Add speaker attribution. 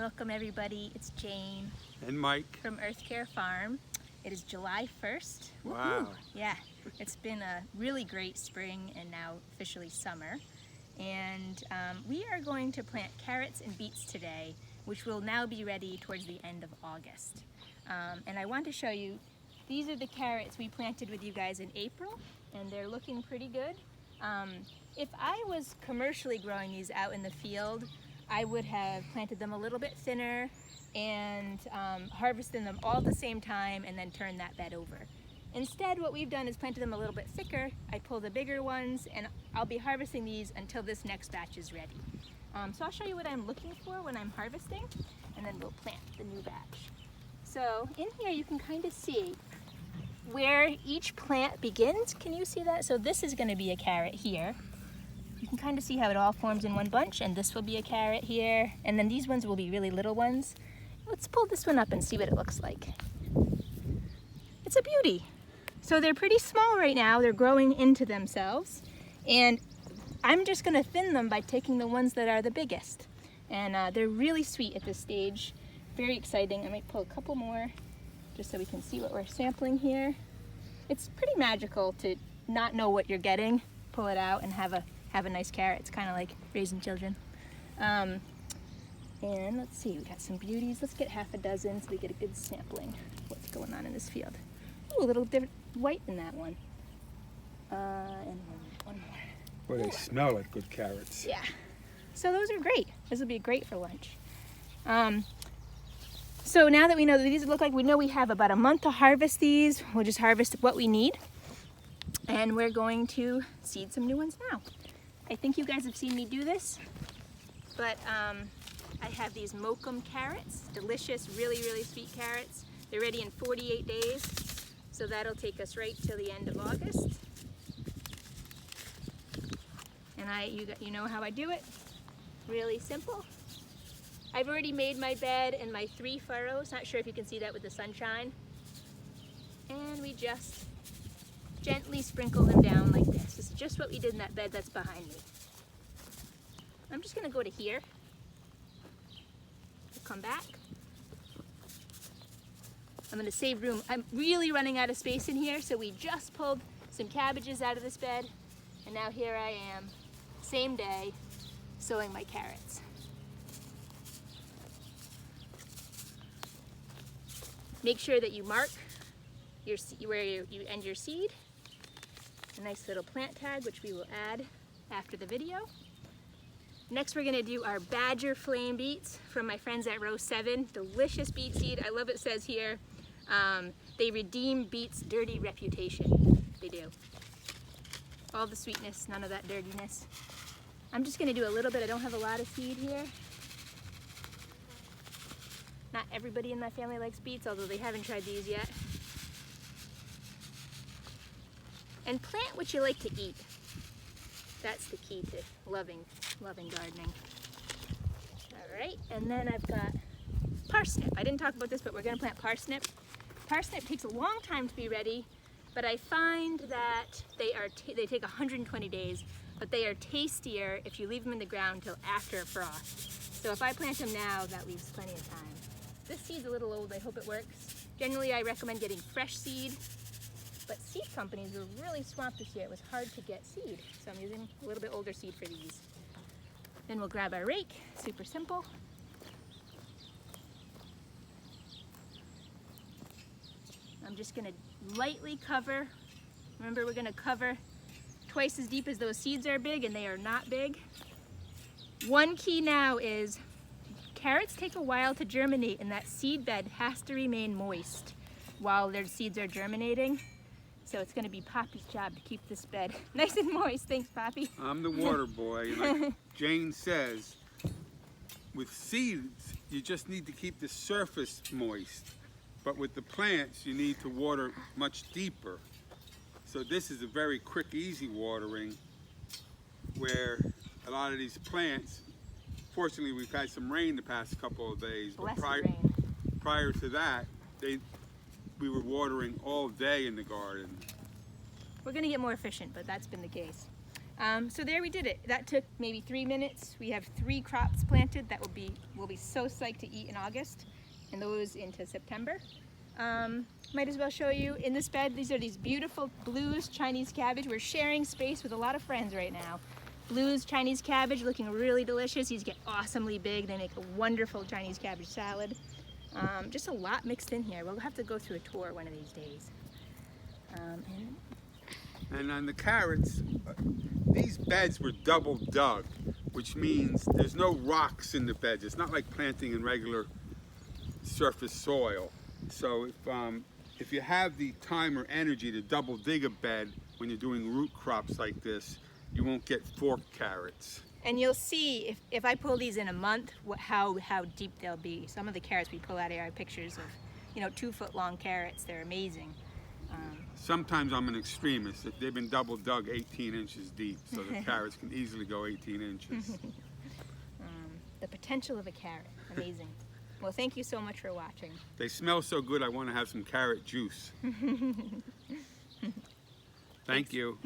Speaker 1: Welcome everybody, it's Jane
Speaker 2: and Mike
Speaker 1: from Earth Care Farm. It is July 1st.
Speaker 2: Wow.
Speaker 1: Yeah, it's been a really great spring and now officially summer. And we are going to plant carrots and beets today, which will now be ready towards the end of August. And I want to show you, these are the carrots we planted with you guys in April, and they're looking pretty good. If I was commercially growing these out in the field, I would have planted them a little bit thinner and harvested them all at the same time and then turned that bed over. Instead, what we've done is planted them a little bit thicker. I pull the bigger ones and I'll be harvesting these until this next batch is ready. So I'll show you what I'm looking for when I'm harvesting, and then we'll plant the new batch. So in here you can kind of see where each plant begins. Can you see that? So this is going to be a carrot here. You can kind of see how it all forms in one bunch, and this will be a carrot here, and then these ones will be really little ones. Let's pull this one up and see what it looks like. It's a beauty. So they're pretty small right now. They're growing into themselves, and I'm just going to thin them by taking the ones that are the biggest. And they're really sweet at this stage. Very exciting. I might pull a couple more just so we can see what we're sampling here. It's pretty magical to not know what you're getting, pull it out, and have a nice carrot. It's kind of like raising children. And let's see, we got some beauties. Let's get half a dozen so we get a good sampling of what's going on in this field. Ooh, a little different white in that one. And one more.
Speaker 2: Well, they smell like good carrots.
Speaker 1: Yeah. So those are great. This will be great for lunch. So now that we know that these look like, we know we have about a month to harvest these. We'll just harvest what we need. And we're going to seed some new ones now. I think you guys have seen me do this, but I have these mokum carrots, delicious, really, really sweet carrots. They're ready in 48 days, so that'll take us right till the end of August. And you know how I do it, really simple. I've already made my bed and my 3 furrows, not sure if you can see that with the sunshine. And we just gently sprinkle them down like this. This is just what we did in that bed that's behind me. I'm just going to go to here. We'll come back. I'm going to save room. I'm really running out of space in here, so we just pulled some cabbages out of this bed, and now here I am, same day, sowing my carrots. Make sure that you mark where you end your seed. A nice little plant tag, which we will add after the video. Next, we're gonna do our Badger Flame beets from my friends at Row 7. Delicious beet seed. I love it says here, they redeem beets' dirty reputation. They do. All the sweetness, none of that dirtiness. I'm just gonna do a little bit. I don't have a lot of seed here. Not everybody in my family likes beets, although they haven't tried these yet. And plant what you like to eat. That's the key to loving gardening. All right, and then I've got parsnip. I didn't talk about this, but we're gonna plant parsnip. Parsnip takes a long time to be ready, but I find that they take 120 days, but they are tastier if you leave them in the ground till after a frost. So if I plant them now, that leaves plenty of time. This seed's a little old, I hope it works. Generally, I recommend getting fresh seed, but seed companies were really swamped this year. It was hard to get seed, so I'm using a little bit older seed for these. Then we'll grab our rake, super simple. I'm just gonna lightly cover. Remember, we're gonna cover twice as deep as those seeds are big, and they are not big. One key now is carrots take a while to germinate, and that seed bed has to remain moist while their seeds are germinating. So it's going to be Poppy's job to keep this bed nice and moist. Thanks, Poppy.
Speaker 2: I'm the water boy. Like Jane says, with seeds, you just need to keep the surface moist. But with the plants, you need to water much deeper. So this is a very quick, easy watering, where a lot of these plants, fortunately we've had some rain the past couple of days, but prior to that, we were watering all day in the garden.
Speaker 1: We're going to get more efficient, but that's been the case. So there we did it. That took maybe 3 minutes. We have 3 crops planted that we'll be so psyched to eat in August, and those into September. Might as well show you in this bed. These are these beautiful blues Chinese cabbage. We're sharing space with a lot of friends right now. Blues Chinese cabbage looking really delicious. These get awesomely big. They make a wonderful Chinese cabbage salad. Just a lot mixed in here. We'll have to go through a tour one of these days.
Speaker 2: And on the carrots, these beds were double dug, which means there's no rocks in the beds. It's not like planting in regular surface soil. So if you have the time or energy to double dig a bed when you're doing root crops like this, you won't get forked carrots.
Speaker 1: And you'll see if I pull these in a month, how deep they'll be. Some of the carrots we pull out here are pictures of, 2-foot long carrots. They're amazing.
Speaker 2: Sometimes I'm an extremist. They've been double dug 18 inches deep, so the carrots can easily go 18 inches.
Speaker 1: The potential of a carrot, amazing. Well, thank you so much for watching.
Speaker 2: They smell so good, I want to have some carrot juice. Thank you.